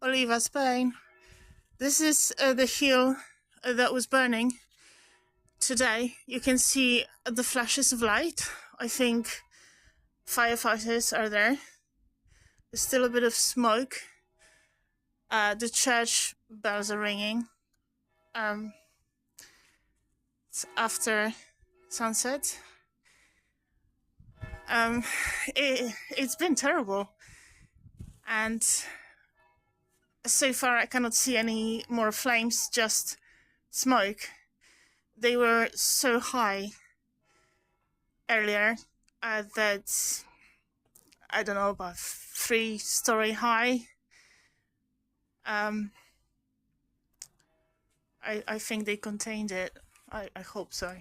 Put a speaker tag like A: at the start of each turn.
A: Oliva, Spain. This is the hill that was burning today. You can see the flashes of light. I think firefighters are there. There's still a bit of smoke. The church bells are ringing. It's after sunset. It's been terrible. And so far I cannot see any more flames, just smoke. They were so high earlier that, I don't know, about 3-story high. I think they contained it. I hope so.